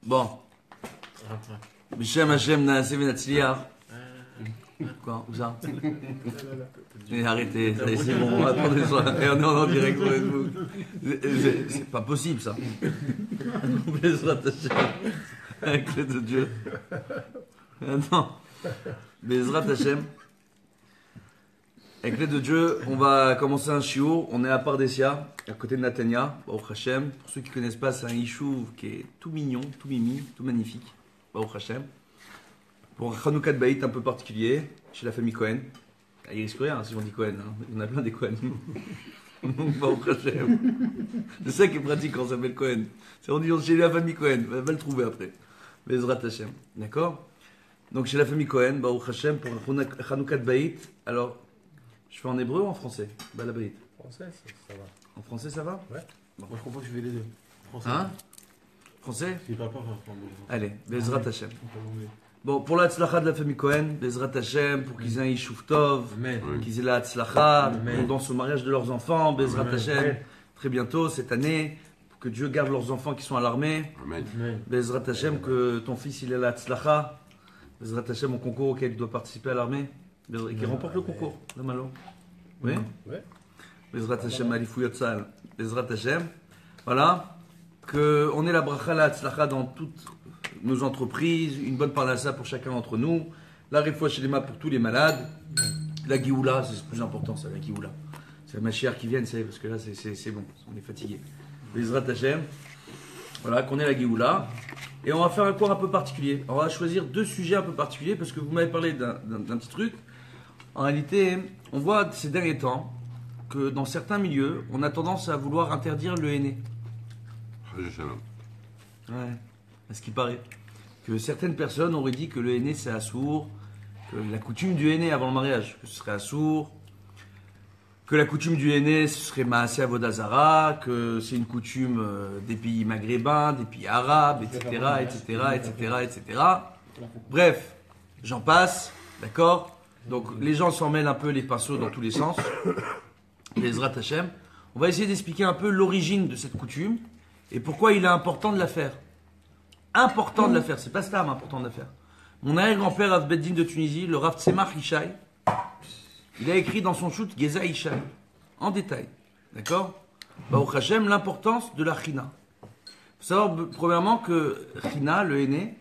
Bon. Bishem Hashem Naaseh Venatzliach. Quoi? Où ça? Arrêtez, c'est bon, attendez ça. Et on est en direct sur Facebook. C'est pas possible ça. Bezrat Hashem. Avec l'aide de Dieu. Non. Bezrat Hashem. Avec l'aide de Dieu, on va commencer un shiur. On est à Pardesia, à côté de Natania, Baruch Hashem. Pour ceux qui ne connaissent pas, c'est un yishuv qui est tout mignon, tout mimi, tout magnifique. Baruch Hashem. Pour un Chanukah de Baït un peu particulier, chez la famille Cohen. Ah, il risque rien si on dit Cohen, hein. Il y en a plein des Cohen. Baruch Hashem. C'est ça qui est pratique quand on s'appelle Cohen. C'est on dit chez la famille Cohen, va le trouver après. Bezrat Hashem. D'accord? Donc chez la famille Cohen, Baruch Hashem, pour un Chanukah de Baït. Alors, je fais en hébreu ou en français? Balabaït. Français, ça va. En français, ça va? Ouais. Moi, je comprends que je fais les deux. Français. Hein? Français? Il va pas faire Allez, Bezrat Hashem. Bon, pour la tzlacha de la famille Cohen, Bezrat Hashem, pour qu'ils aient un Yishuv Tov, qu'ils aient la tzlacha, dans ce mariage de leurs enfants, Bezrat Hashem, très bientôt, cette année, pour que Dieu garde leurs enfants qui sont à l'armée, Bezrat Hashem, que ton fils il ait la tzlacha, Bezrat Hashem, au concours auquel il doit participer à l'armée, et qu'il remporte le concours, la malo. Oui? Bezrat Hashem, Alifou Yotzal, Bezrat Hashem, voilà, qu'on ait la bracha, la tzlacha dans toutes nos entreprises, une bonne parnassa pour chacun d'entre nous, la refoua shelema pour tous les malades, la Géoula, c'est le plus important, ça, la Géoula. C'est ma chère qui vient, parce que là, c'est bon, on est fatigué. Bezrat Hashem, voilà, qu'on ait la Géoula. Et on va faire un cours un peu particulier. On va choisir deux sujets un peu particuliers, parce que vous m'avez parlé d'un petit truc. En réalité, on voit ces derniers temps que dans certains milieux, on a tendance à vouloir interdire le henné. Ouais. À ce qui paraît, que certaines personnes auraient dit que le henné c'est assour, que la coutume du henné avant le mariage, que ce serait assour, que la coutume du henné ce serait maaseh avodazara, que c'est une coutume des pays maghrébins, des pays arabes, etc., etc., etc., etc. Bref, j'en passe, d'accord? Donc les gens s'en mêlent un peu les pinceaux dans tous les sens. Bezrat Hashem. On va essayer d'expliquer un peu l'origine de cette coutume et pourquoi il est important de la faire. Important de la faire, c'est pas Stam important de la faire. Mon arrière-grand-père Rav Beddin de Tunisie, le Rav Tzemach Ishaï, il a écrit dans son shoot Geza Ishaï, en détail, d'accord? Baruch Hashem, l'importance de la China. Il faut savoir premièrement que China, le henné,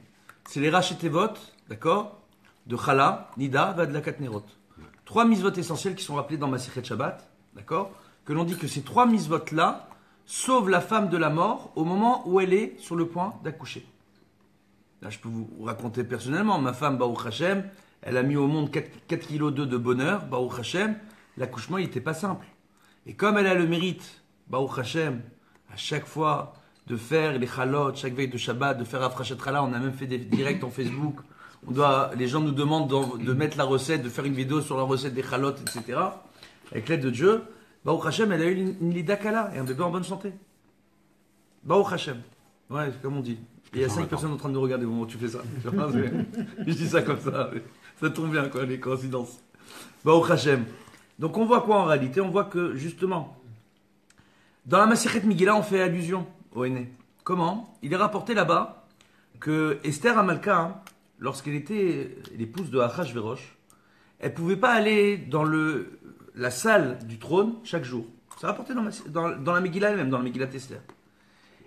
c'est les rachetevot, d'accord? De Chala, Nida, Vadlakat Nerot. 3 misvot essentiels qui sont rappelés dans Masichet Shabbat, d'accord? Que l'on dit que ces 3 misvot-là sauvent la femme de la mort au moment où elle est sur le point d'accoucher. Là, je peux vous raconter personnellement, ma femme, Baruch Hashem, elle a mis au monde 4 kg de bonheur, Baruch Hashem, l'accouchement, il n'était pas simple. Et comme elle a le mérite, Baruch Hashem, à chaque fois, de faire les chalot, chaque veille de Shabbat, de faire Afrashat Chala, on a même fait des directs en Facebook, les gens nous demandent de mettre la recette, de faire une vidéo sur la recette des chalot, etc. Avec l'aide de Dieu, Baruch Hashem, elle a eu une lida kala et un bébé en bonne santé. Baruch Hashem. Ouais, c'est comme on dit. Et il y a 5 personnes en train de nous regarder au moment où tu fais ça. Je dis ça comme ça. Ça tombe bien, quoi, les coïncidences. Baruch Hashem. Donc on voit quoi en réalité? On voit que, justement, dans la Masichet Megillah, on fait allusion au henné. Comment? Il est rapporté là-bas que Esther Amalka, hein, lorsqu'elle était l'épouse de Achashverosh, elle ne pouvait pas aller dans la salle du trône chaque jour. C'est rapporté dans la Megillah elle-même, dans la Megillah Esther.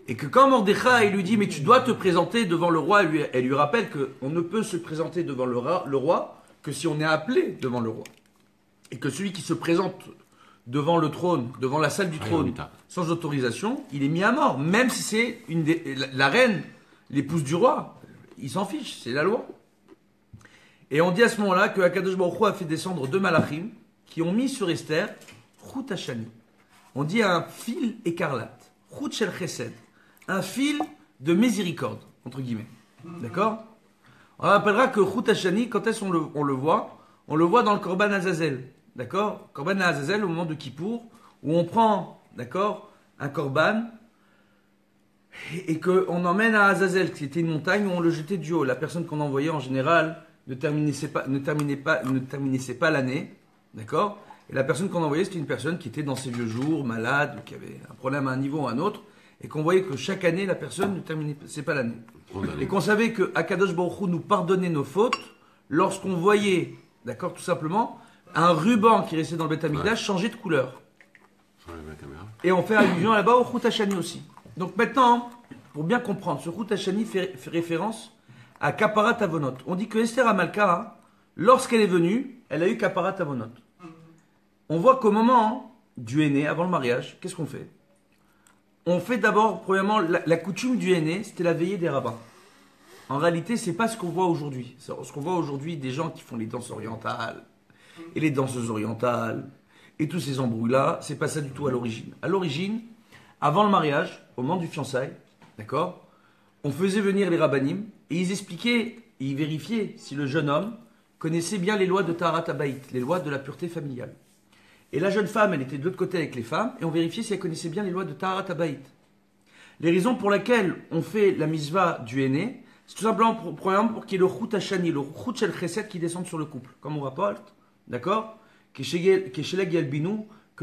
Et que quand Mordechai lui dit « Mais tu dois te présenter devant le roi », elle lui rappelle qu'on ne peut se présenter devant le roi que si on est appelé devant le roi. Et que celui qui se présente devant le trône, devant la salle du trône, sans autorisation, il est mis à mort. Même si c'est la reine, l'épouse du roi, il s'en fiche, c'est la loi. Et on dit à ce moment-là que Akadosh Baruch Hu a fait descendre 2 malachim qui ont mis sur Esther Chut Hashani. On dit un fil écarlate, Chut Shel Chesed, un fil de miséricorde, entre guillemets. D'accord? On rappellera que Chut Hashani, quand est-ce on le voit? On le voit dans le Korban Azazel. D'accord? Korban Azazel au moment de Kippour, où on prend, d'accord, un Korban et qu'on emmène à Azazel, qui était une montagne où on le jetait du haut. La personne qu'on envoyait en général ne terminait pas l'année. D'accord? Et la personne qu'on envoyait, c'était une personne qui était dans ses vieux jours, malade, ou qui avait un problème à un niveau ou à un autre. et qu'on voyait que chaque année, la personne ne terminait pas, c'est pas l'année. Condamné. Et qu'on savait que Akadosh Baruch Hu nous pardonnait nos fautes lorsqu'on voyait, d'accord, tout simplement, un ruban qui restait dans le Beth Amikdash changer de couleur. J'enlève la caméra. Et on fait allusion là-bas au Chut Hashani aussi. Donc maintenant, pour bien comprendre, ce Chut Hashani fait référence à Kaparat Avonot. On dit que Esther Amalka, hein, lorsqu'elle est venue, elle a eu Kaparat Avonot. On voit qu'au moment du henné, avant le mariage, qu'est-ce qu'on fait? On fait d'abord, premièrement, la coutume du henné, c'était la veillée des rabbins. En réalité, c'est pas ce qu'on voit aujourd'hui. Ce qu'on voit aujourd'hui, des gens qui font les danses orientales, et les danseuses orientales, et tous ces embrouilles-là, c'est pas ça du tout à l'origine. À l'origine, avant le mariage, au moment du fiançailles, d'accord, on faisait venir les rabbinim, et ils expliquaient, et ils vérifiaient si le jeune homme connaissait bien les lois de Taharat Habayit, les lois de la pureté familiale. Et la jeune femme, elle était de l'autre côté avec les femmes, et on vérifiait si elle connaissait bien les lois de Taharat Habayit. Les raisons pour lesquelles on fait la misva du henné, c'est tout simplement pour qu'il y ait le Chut Hashani, le Chut Shel Chesed qui descende sur le couple. Comme on rapporte, d'accord, que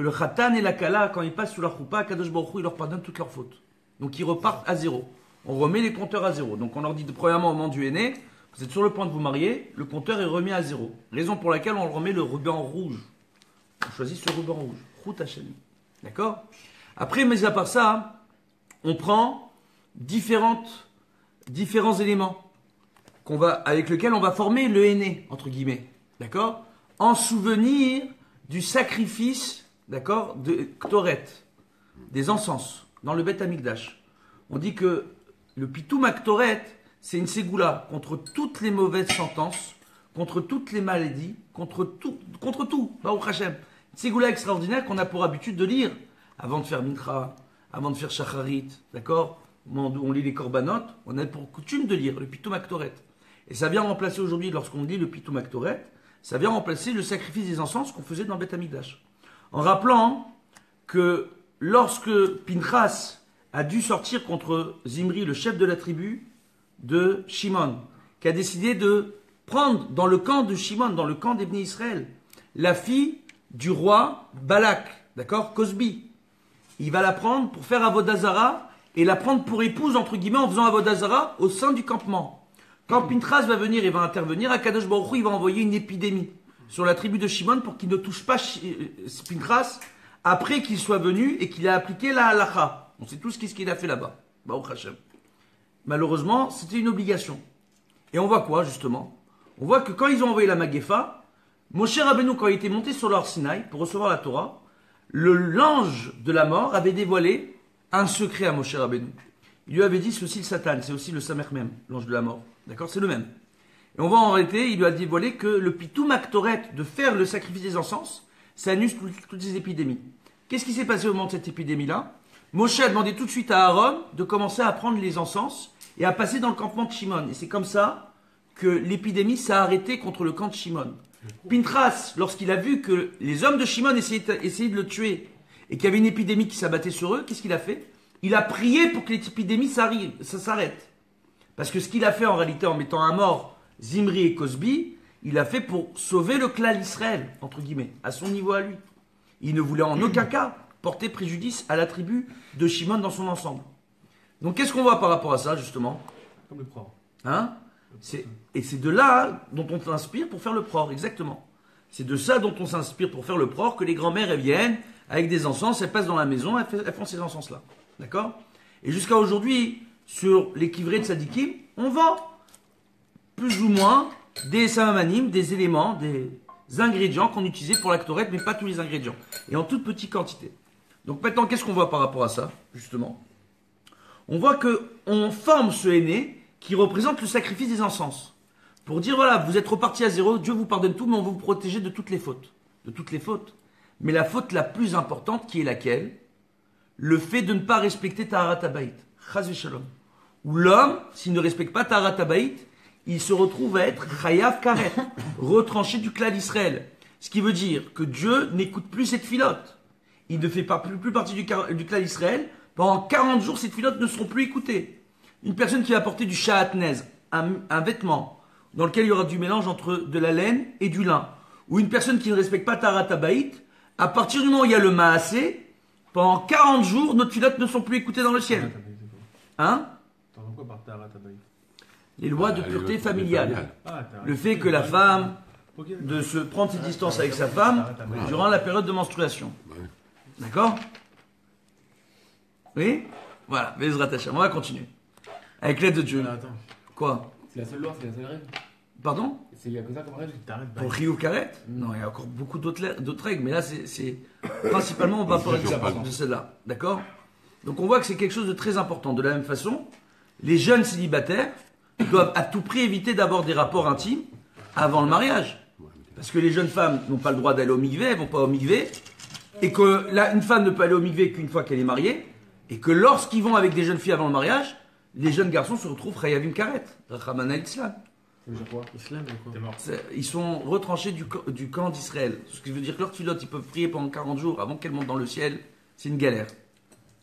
le Khatan et la Kala, quand ils passent sous la Choupa, Kadosh Baruch Hu, il leur pardonne toutes leurs fautes. Donc ils repartent à zéro. On remet les compteurs à zéro. Donc on leur dit premièrement au moment du henné, vous êtes sur le point de vous marier, le compteur est remis à zéro. Raison pour laquelle on remet le ruban rouge. On choisit ce ruban rouge, Chut Hashani. D'accord? Après, mais à part ça, on prend différents éléments avec lesquels on va former le henné, entre guillemets. D'accord? En souvenir du sacrifice, d'accord, de Ktoret, des encens, dans le Beth Amikdash. On dit que le Pitoum Ktoret, c'est une ségoula contre toutes les mauvaises sentences, contre toutes les maladies, contre tout, Baruch Hashem. Une ségoula extraordinaire qu'on a pour habitude de lire avant de faire Mincha, avant de faire Shacharit, d'accord? Au moment où on lit les Korbanot, on a pour coutume de lire le Pitoum Ktoret. Et ça vient remplacer aujourd'hui, lorsqu'on lit le Pitoum Ktoret, ça vient remplacer le sacrifice des encens qu'on faisait dans le Beth Amikdash. En rappelant que lorsque Pinchas a dû sortir contre Zimri, le chef de la tribu de Shimon, qui a décidé de prendre dans le camp de Shimon, dans le camp des Bnei Israël, la fille du roi Balak, d'accord, Cosbi. Il va la prendre pour faire Avodah Zara et la prendre pour épouse, entre guillemets, en faisant Avodah Zara au sein du campement. Quand Pinchas va venir et va intervenir, Akadosh Baruch Hu, il va envoyer une épidémie sur la tribu de Shimon pour qu'il ne touche pas Pinchas après qu'il soit venu et qu'il a appliqué la halacha. On sait tous ce qu'il a fait là-bas. Baruch Hashem. Malheureusement, c'était une obligation. Et on voit quoi, justement? On voit que quand ils ont envoyé la Magefa, Moshe Rabbeinu, quand il était monté sur l'Or Sinaï pour recevoir la Torah, l'ange de la mort avait dévoilé un secret à Moshe Rabbeinu. Il lui avait dit, c'est aussi le Satan, c'est aussi le Samer même, l'ange de la mort. D'accord? C'est le même. Et on va en arrêter, il lui a dévoilé que le Pitoum Aktoret, de faire le sacrifice des encens, ça annule toutes ces épidémies. Qu'est-ce qui s'est passé au moment de cette épidémie-là? Moshe a demandé tout de suite à Aaron de commencer à prendre les encens et à passer dans le campement de Shimon. Et c'est comme ça que l'épidémie s'est arrêtée contre le camp de Shimon. Pinchas, lorsqu'il a vu que les hommes de Shimon essayaient de le tuer et qu'il y avait une épidémie qui s'abattait sur eux, qu'est-ce qu'il a fait? Il a prié pour que l'épidémie s'arrête. Parce que ce qu'il a fait en réalité en mettant à mort Zimri et Cosbi, il l'a fait pour sauver le clan d'Israël, entre guillemets, à son niveau à lui. Il ne voulait en aucun cas porter préjudice à la tribu de Shimon dans son ensemble. Donc qu'est-ce qu'on voit par rapport à ça, justement? Comme le prend. Hein? Et c'est de là dont on s'inspire pour faire le pror, exactement. C'est de ça dont on s'inspire pour faire le pror, que les grands-mères, elles viennent avec des encens, elles passent dans la maison, elles font ces encens-là. D'accord? Et jusqu'à aujourd'hui, sur les kivrés de Sadikim, on vend plus ou moins des samamanim, des éléments, des ingrédients qu'on utilisait pour la Ktoret, mais pas tous les ingrédients. Et en toute petite quantité. Donc maintenant, qu'est-ce qu'on voit par rapport à ça, justement? On voit qu'on forme ce henné qui représente le sacrifice des encens. Pour dire, voilà, vous êtes reparti à zéro, Dieu vous pardonne tout, mais on va vous protéger de toutes les fautes. De toutes les fautes. Mais la faute la plus importante, qui est laquelle? Le fait de ne pas respecter Taharat Habayit. Chaz v'shalom. Où l'homme, s'il ne respecte pas Taharat Habayit, il se retrouve à être Chayav Karet, retranché du clan d'Israël. Ce qui veut dire que Dieu n'écoute plus cette filote. Il ne fait plus partie du clan d'Israël. Pendant 40 jours, ces filotes ne seront plus écoutées. Une personne qui va porter du sha'atnez, un vêtement, dans lequel il y aura du mélange entre de la laine et du lin, ou une personne qui ne respecte pas Taharat Habayit, à partir du moment où il y a le maasé, Pendant 40 jours, nos tfilotes ne sont plus écoutées dans le ciel. Hein? T'entends quoi par Taharat Abayit? Les lois de les pureté lois familiale. Ah, Taharat. Le fait que la femme Ok. de se prendre ses distances avec sa femme durant la période de menstruation. Ouais. D'accord? Oui? Voilà, Bezrat Hashem. On va continuer. Avec l'aide de Dieu. Alors, attends. Quoi? C'est la seule loi, c'est la seule règle. Pardon? C'est il y a que ça comme règle. Taharat Pour Abayit. Riyou Karet? Non, il y a encore beaucoup d'autres règles, mais là, c'est principalement, on va parler de celle-là. D'accord? Donc, on voit que c'est quelque chose de très important. De la même façon, les jeunes célibataires doivent à tout prix éviter d'avoir des rapports intimes avant le mariage. Parce que les jeunes femmes n'ont pas le droit d'aller au mikvé, elles vont pas au mikvé. Et que là, une femme ne peut aller au mikvé qu'une fois qu'elle est mariée. Et que lorsqu'ils vont avec des jeunes filles avant le mariage, les jeunes garçons se retrouvent Chayavim Karet. Rachamana Islam. Ça veut dire quoi? Islam, mais quoi? T'es mort. Ils sont retranchés du camp d'Israël. Ce qui veut dire que leurs tfilotes, ils peuvent prier pendant 40 jours avant qu'elles montent dans le ciel. C'est une galère.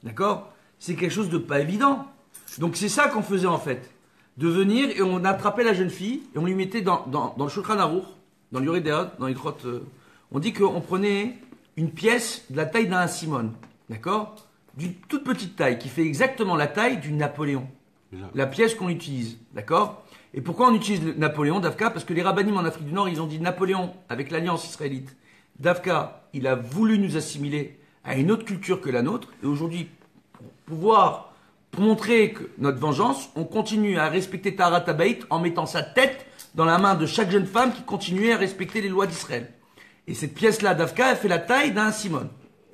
D'accord? C'est quelque chose de pas évident. Donc c'est ça qu'on faisait en fait. De venir et on attrapait la jeune fille et on lui mettait dans le Shulchan Aruch, dans le Yoredéot, dans les grottes. On dit qu'on prenait une pièce de la taille d'un Simone. D'accord? D'une toute petite taille, qui fait exactement la taille du Napoléon. La pièce qu'on utilise. D'accord? Et pourquoi on utilise le Napoléon, Davka? Parce que les rabbinim en Afrique du Nord, ils ont dit Napoléon, avec l'alliance israélite. Davka, il a voulu nous assimiler à une autre culture que la nôtre. Et aujourd'hui, pour montrer que notre vengeance, on continue à respecter Taharat Abayit en mettant sa tête dans la main de chaque jeune femme qui continuait à respecter les lois d'Israël. Et cette pièce-là, Davka, elle fait la taille d'un Simone.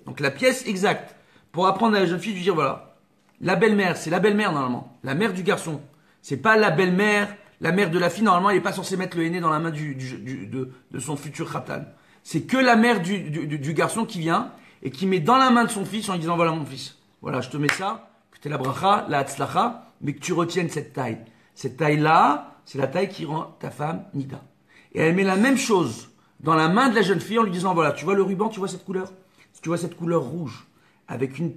Donc la pièce exacte. Pour apprendre à la jeune fille, lui dire voilà, la belle-mère, c'est la belle-mère normalement, la mère du garçon. C'est pas la belle-mère, la mère de la fille, normalement, elle n'est pas censée mettre le henné dans la main de son futur khatan. C'est que la mère du garçon qui vient et qui met dans la main de son fils en lui disant voilà mon fils, voilà, je te mets ça, que t'es la bracha, la hatzlacha, mais que tu retiennes cette taille. Cette taille-là, c'est la taille qui rend ta femme nida. Et elle met la même chose dans la main de la jeune fille en lui disant voilà, tu vois le ruban, tu vois cette couleur? Si tu vois cette couleur rouge, avec une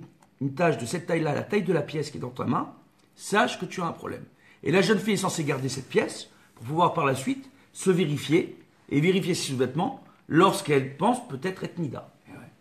tache de cette taille-là, la taille de la pièce qui est dans ta main, sache que tu as un problème. Et la jeune fille est censée garder cette pièce pour pouvoir par la suite se vérifier et vérifier ses sous-vêtements lorsqu'elle pense peut-être être nida.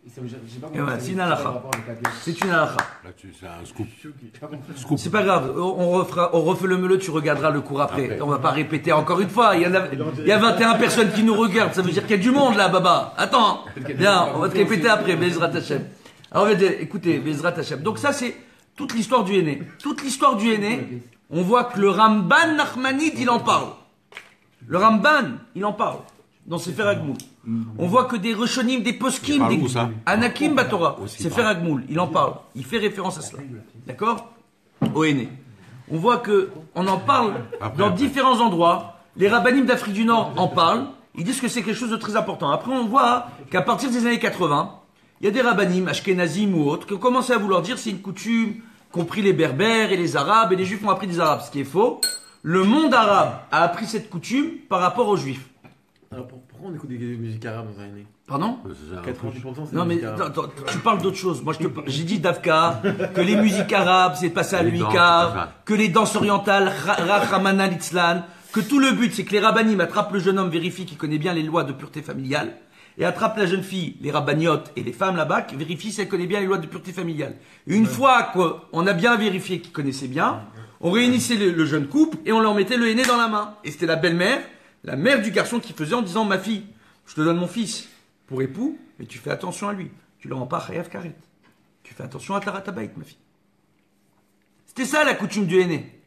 Et ça veut dire- j'ai pas Et voilà, compris, c'est une ça halakha. par rapport avec la pièce. C'est une halakha. Là-dessus, c'est un scoop. J'ai pas compris. Scoop. C'est pas grave, on refait le meuleux, tu regarderas le cours après. Après. On va pas répéter encore une fois. Il y a 21 personnes qui nous regardent, ça veut dire qu'il y a du monde là, Baba. Attends, bien, on va te répéter après, Bezrat Hashem. Alors, écoutez, Bezrat Hashem. Donc ça, c'est toute l'histoire du henné. Toute l'histoire du henné, on voit que le Ramban Nachmanide, il en parle. Le Ramban, il en parle. Dans Sefer Hagmoul. On voit que des Rishonim, des Poskim, parle des où, ça Anakim Batora. Aussi, Sefer Hagmoul, il en parle. Il fait référence à cela. D'accord? Au henné. On voit que on en parle dans différents endroits. Les rabbinim d'Afrique du Nord en parlent. Ils disent que c'est quelque chose de très important. Après, on voit qu'à partir des années 80, il y a des rabbinim, ashkénazim ou autres, qui ont commencé à vouloir dire c'est une coutume qu'ont pris les berbères et les arabes, et les juifs ont appris des arabes, ce qui est faux. Le monde arabe a appris cette coutume par rapport aux juifs. Alors pourquoi on écoute des musiques arabes dans un année? Pardon? C'est un 90% c'est Non des mais musiques arabes. attends, tu parles d'autre chose. Moi j'ai dit Davka, que les musiques arabes c'est passé à Les l'Uika, danses, c'est ça. que les danses orientales, Rachamana l'Itzlan, que tout le but c'est que les rabbinim attrapent le jeune homme, vérifient qu'il connaît bien les lois de pureté familiale, et attrapent la jeune fille, les rabbaniotes et les femmes là-bas, qui vérifient si elle connaît bien les lois de pureté familiale. Et une fois qu'on a bien vérifié qu'ils connaissaient bien, on réunissait le jeune couple et on leur mettait le henné dans la main. Et c'était la belle-mère, la mère du garçon qui faisait en disant ma fille, je te donne mon fils pour époux, mais tu fais attention à lui. Tu le rends pas Chayav Karet. Tu fais attention à Taharat Abayit, ma fille. C'était ça la coutume du henné.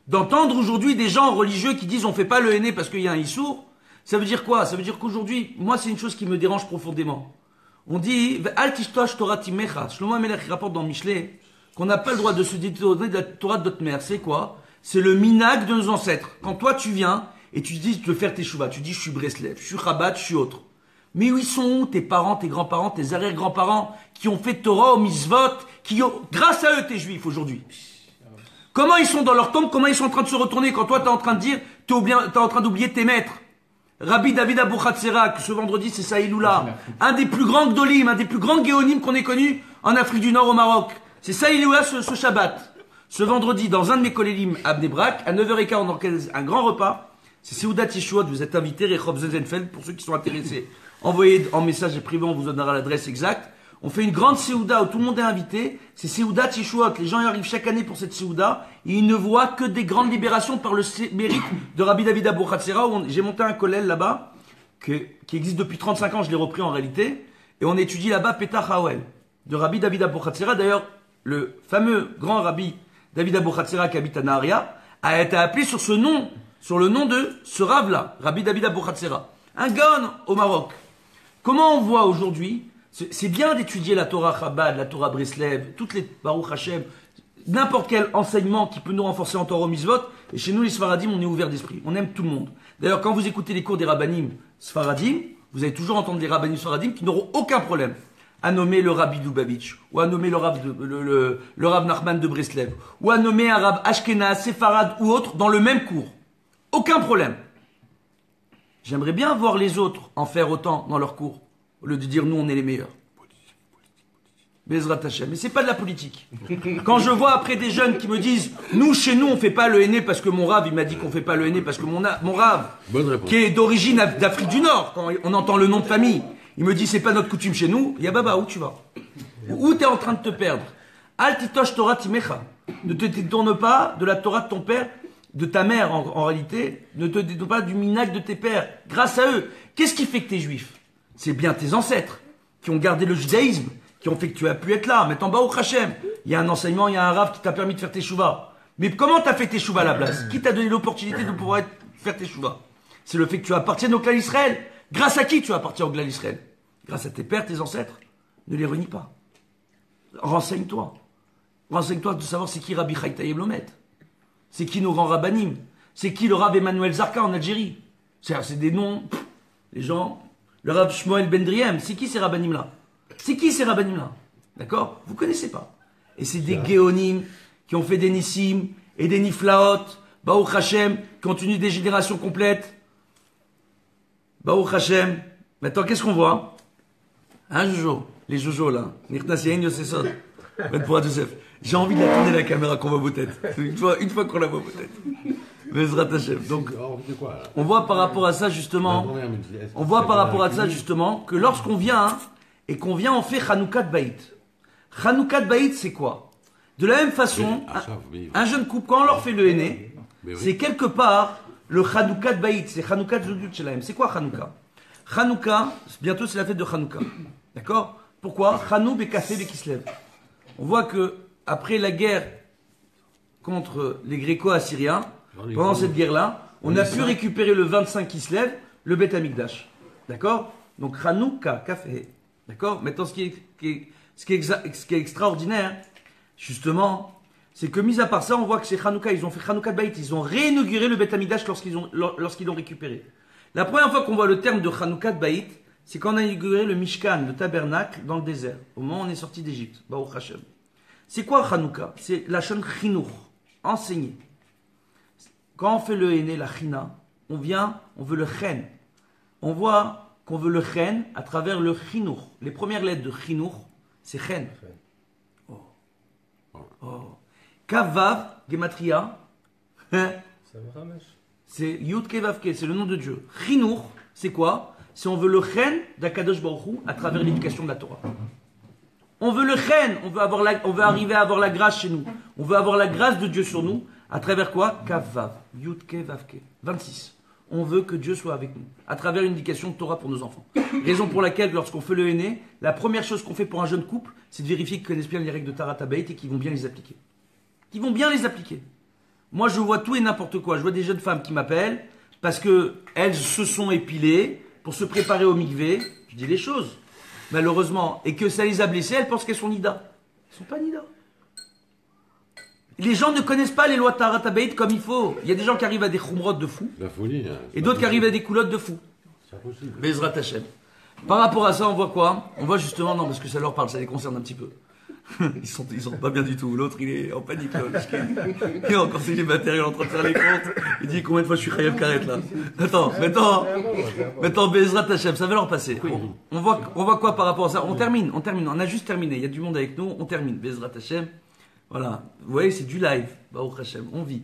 D'entendre aujourd'hui des gens religieux qui disent on fait pas le henné parce qu'il y a un issour, ça veut dire quoi? Ça veut dire qu'aujourd'hui, moi c'est une chose qui me dérange profondément. On dit Al tishtosh Torah timecha. Shlomo HaMelech rapporte dans Michelet qu'on n'a pas le droit de se détourner de la Torah de notre mère. C'est quoi? C'est le minag de nos ancêtres. Quand toi tu viens et tu te dis tu veux faire tes chouvas, tu dis je suis Breslev, je suis Chabad, je suis autre. Mais où ils sont où tes parents, tes grands-parents, tes arrière-grands-parents qui ont fait Torah au mitzvot, qui ont, grâce à eux t'es juif aujourd'hui? Comment ils sont dans leur tombe? Comment ils sont en train de se retourner quand toi t'es en train de dire t'es en train d'oublier tes maîtres? Rabbi David Abou Khatsera, que ce vendredi c'est sa Iloula, un des plus grands Gdolim, un des plus grands Géonim qu'on ait connu en Afrique du Nord au Maroc. C'est sa Iloula ce Shabbat. Ce vendredi, dans un de mes kolélim à Bnei Brak, à 9h15, on organise un grand repas. C'est Seudat Yeshuot, vous êtes invité, Rechob Zezenfeld, pour ceux qui sont intéressés. Envoyez en message privé, on vous donnera l'adresse exacte. On fait une grande Séouda où tout le monde est invité. C'est Séouda Tishuot. Les gens y arrivent chaque année pour cette Séouda. Et ils ne voient que des grandes libérations par le mérite de Rabbi David Abouhatsera. J'ai monté un collège là-bas, qui existe depuis 35 ans. Je l'ai repris en réalité. Et on étudie là-bas Petach Hawel, de Rabbi David Abouhatsera. D'ailleurs, le fameux grand Rabbi David Abouhatsera qui habite à Naharia a été appelé sur le nom de ce Rav-là, Rabbi David Abouhatsera. Un Gaon au Maroc. Comment on voit aujourd'hui? C'est bien d'étudier la Torah Chabad, la Torah Breslev, toutes les Baruch Hashem, n'importe quel enseignement qui peut nous renforcer en Torah Mitzvot. Et chez nous, les Sfaradim, on est ouvert d'esprit. On aime tout le monde. D'ailleurs, quand vous écoutez les cours des Rabbanim Sfaradim, vous allez toujours entendre des Rabbanim Sfaradim qui n'auront aucun problème à nommer le Rabbi Lubavitch, ou à nommer le Rav Nachman de Breslev, ou à nommer un Rav Ashkenaz, Séfarad ou autre dans le même cours. Aucun problème. J'aimerais bien voir les autres en faire autant dans leur cours, au lieu de dire nous on est les meilleurs. Bezrat Hashem. Mais c'est pas de la politique. Quand je vois après des jeunes qui me disent nous chez nous on fait pas le henné parce que mon Rav il m'a dit qu'on fait pas le henné parce que mon Rav qui est d'origine d'Afrique du Nord, quand on entend le nom de famille, il me dit c'est pas notre coutume chez nous. Yababa, où tu vas? Où t'es en train de te perdre? Al titosh Torah timecha. Ne te détourne pas de la Torah de ton père, de ta mère en réalité. Ne te détourne pas du minag de tes pères. Grâce à eux. Qu'est-ce qui fait que t'es juif? C'est bien tes ancêtres qui ont gardé le judaïsme, qui ont fait que tu as pu être là. Mais en bas au Hachem, il y a un enseignement, il y a un Rav qui t'a permis de faire tes chouvas. Mais comment t'as fait tes chouvas à la place? Qui t'a donné l'opportunité de pouvoir faire tes chouvas? C'est le fait que tu appartiennes au clan Israël. Grâce à qui tu appartiens au clan Israël? Grâce à tes pères, tes ancêtres. Ne les renie pas. Renseigne-toi. Renseigne-toi de savoir c'est qui Rabbi Chaim Tayeb Lomet. C'est qui nos grands rabbanim. C'est qui le Rav Emmanuel Zarka en Algérie. C'est des noms. Les gens. Le Rav Shmuel Bendriem. C'est qui ces rabbanim-là? C'est qui ces rabbanim-là? D'accord? Vous connaissez pas. Et c'est des Géonim qui ont fait des Nissim et des Niflaot. Baruch Hashem, qui ont tenu des générations complètes. Baruch Hashem. Maintenant, qu'est-ce qu'on voit? Hein, Jojo? Les Jojo, là. Nirtas Yain Yosesod. Ben pour Joseph. J'ai envie de la tourner la caméra qu'on voit vos têtes. Une fois qu'on la voit vos têtes. Bezrat Hashem. Donc, on voit par rapport à ça, justement, que lorsqu'on vient, et qu'on vient en fait Hanoukat Baït. Hanoukat Baït, c'est quoi? De la même façon, un jeune couple, quand on leur fait le henné, c'est quelque part le Hanoukat Baït, c'est Hanoukat Zodut Shelaim. C'est quoi Hanouka? Hanouka, bientôt c'est la fête de Hanouka. D'accord? Pourquoi? Hanou Bekafé Bekislev. On voit que après la guerre contre les Gréco-Assyriens, pendant cette guerre-là, on a pu récupérer le 25 Kislev, le Beth Amikdash. D'accord? Donc Hanouka, Kafé. D'accord? Maintenant, ce qui est extraordinaire, justement, c'est que, mis à part ça, on voit que c'est Hanouka, ils ont fait Hanouka Baït, ils ont réinauguré le Beth Amikdash lorsqu'ils l'ont récupéré. La première fois qu'on voit le terme de Hanouka Baït, c'est quand on a inauguré le Mishkan, le tabernacle, dans le désert, au moment où on est sorti d'Égypte. Baruch Hashem. C'est quoi Hanouka? C'est la shon chinour, enseigner. Quand on fait le henné, la china, on veut le chen. On voit qu'on veut le chen à travers le chinour. Les premières lettres de chinour, c'est chen. Oh. Kavav, gematria, c'est Yud Kevavke, c'est le nom de Dieu. Chinour, c'est quoi? C'est on veut le chen d'Akadosh Baruch Hu à travers l'éducation de la Torah. On veut le chen, on veut arriver à avoir la grâce chez nous. On veut avoir la grâce de Dieu sur nous à travers quoi? Kavav, Yud Kevavke, 26. On veut que Dieu soit avec nous à travers une éducation de Torah pour nos enfants. Raison pour laquelle, lorsqu'on fait le henné, la première chose qu'on fait pour un jeune couple, c'est de vérifier qu'ils connaissent bien les règles de Tarat HaBeit et qu'ils vont bien les appliquer. Qu'ils vont bien les appliquer. Moi, je vois tout et n'importe quoi. Je vois des jeunes femmes qui m'appellent parce qu'elles se sont épilées pour se préparer au mikvé. Je dis les choses, malheureusement. Et que ça les a blessées, elles pensent qu'elles sont nida. Elles ne sont pas nida. Les gens ne connaissent pas les lois de Tarat HaBeit comme il faut. Il y a des gens qui arrivent à des khumrot de fou. La folie. Hein, et d'autres qui arrivent à des coulottes de fou. C'est impossible. Bezrat Hashem. Par rapport à ça, on voit quoi? On voit justement, non, parce que ça leur parle, ça les concerne un petit peu. Ils sont pas bien du tout. L'autre, il est en panique, là. Il est encore célibataire, il est en train de faire les comptes. Il dit combien de fois je suis Chayav Karet, là. Maintenant, Bezrat Hashem, ça va leur passer. On voit quoi par rapport à ça? On termine. On a juste terminé. Il y a du monde avec nous, on termine. Bezrat Hashem. Voilà. Vous voyez, c'est du live. Baruch Hashem, on vit.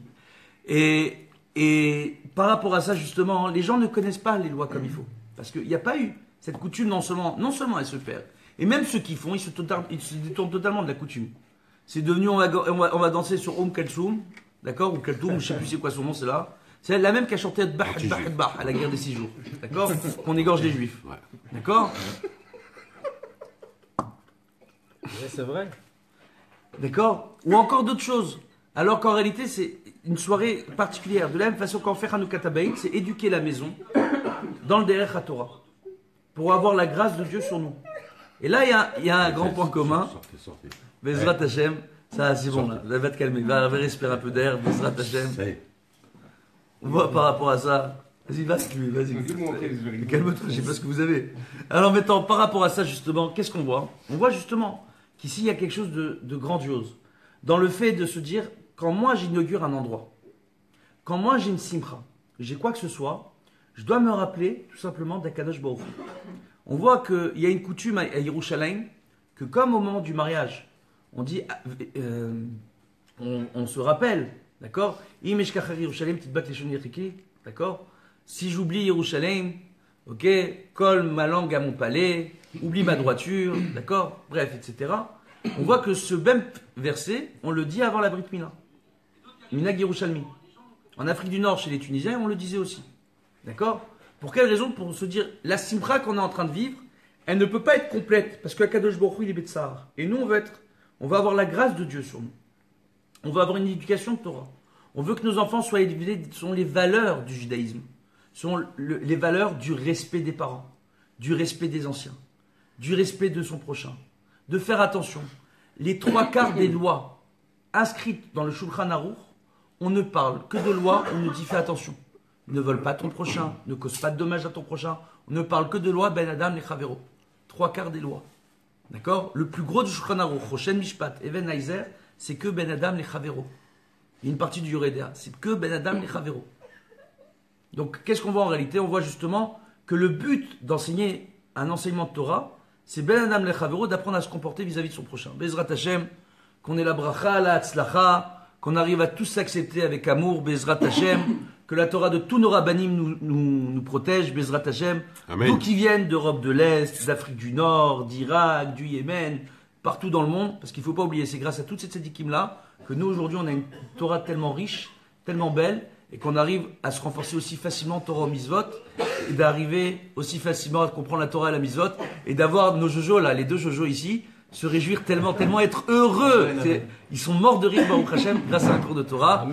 Et par rapport à ça, justement, les gens ne connaissent pas les lois comme il faut. Parce qu'il n'y a pas eu cette coutume non seulement à se faire. Et même ceux qui font, ils se détournent totalement de la coutume. C'est devenu, on va danser sur Kalsoum, d'accord, ou Kaltoum, je sais plus c'est quoi son nom, c'est là. C'est la même qui a chanté Bah à la guerre des 6 jours, d'accord, qu'on égorge les juifs, d'accord. Ouais, c'est vrai. D'accord. Ou encore d'autres choses. Alors qu'en réalité, c'est une soirée particulière. De la même façon qu'en fait Hanouka Tabaïn, c'est éduquer la maison dans le Derech HaTorah pour avoir la grâce de Dieu sur nous. Et là, il y a un grand point commun. Sortez. Bezrat Hashem, ça c'est bon là. Va te calmer, va respirer un peu d'air. Bezrat Hashem. On voit par rapport à ça. Vas-y, vas-y. Calme-toi, je sais pas ce que vous avez. Alors maintenant, par rapport à ça, justement, qu'est-ce qu'on voit? On voit justement qu'ici, il y a quelque chose de grandiose. Dans le fait de se dire, quand moi j'inaugure un endroit, quand moi j'ai une simcha, j'ai quoi que ce soit, je dois me rappeler tout simplement d'Akadosh Baruch Hu. On voit qu'il y a une coutume à Yerushalayim, que comme au moment du mariage, on dit, on se rappelle, d'accord? D'accord? Si j'oublie Yerushalayim, ok, colle ma langue à mon palais, oublie ma droiture, d'accord? Bref, etc. On voit que ce même verset, on le dit avant la Brit Mila. Minag Yerushalmi. En Afrique du Nord, chez les Tunisiens, on le disait aussi. D'accord? Pour quelle raison? Pour se dire, la simcha qu'on est en train de vivre, elle ne peut pas être complète, parce que Kadosh Baruch Hu, il est Betsar. Et nous, on va avoir la grâce de Dieu sur nous. On va avoir une éducation de Torah. On veut que nos enfants soient élevés, sont les valeurs du judaïsme, sont les valeurs du respect des parents, du respect des anciens, du respect de son prochain, de faire attention. Les 3/4 des lois inscrites dans le Shulchan Aruch, on ne parle que de lois, on nous dit fais attention. Ne vole pas ton prochain, ne cause pas de dommages à ton prochain. On ne parle que de lois Ben Adam les Chavero. 3/4 des lois. D'accord? Le plus gros du Shulchan Aruch, Roshen Mishpat, Even Aizer, c'est que Ben Adam les Chavero. Il y a une partie du Yoredea, c'est que Ben Adam les Chavero. Donc qu'est-ce qu'on voit en réalité? On voit justement que le but d'enseigner un enseignement de Torah, c'est Ben Adam le Chavero d'apprendre à se comporter vis-à-vis de son prochain. Bezrat Hashem, qu'on ait la bracha, la hatzlacha, qu'on arrive à tous s'accepter avec amour, Bezrat Hashem, que la Torah de tous nos rabbanim nous protège, Bezrat Hashem, d'où qui viennent d'Europe de l'Est, d'Afrique du Nord, d'Irak, du Yémen, partout dans le monde, parce qu'il ne faut pas oublier, c'est grâce à toutes ces tzadikim-là que nous aujourd'hui on a une Torah tellement riche, tellement belle, et qu'on arrive à se renforcer aussi facilement Torah au Mitzvot, et d'arriver aussi facilement à comprendre la Torah et la Mitzvot, et d'avoir nos jojos là, les deux jojos ici, se réjouir tellement être heureux. Ils sont morts de rire, Baruch Hashem, grâce à un cours de Torah.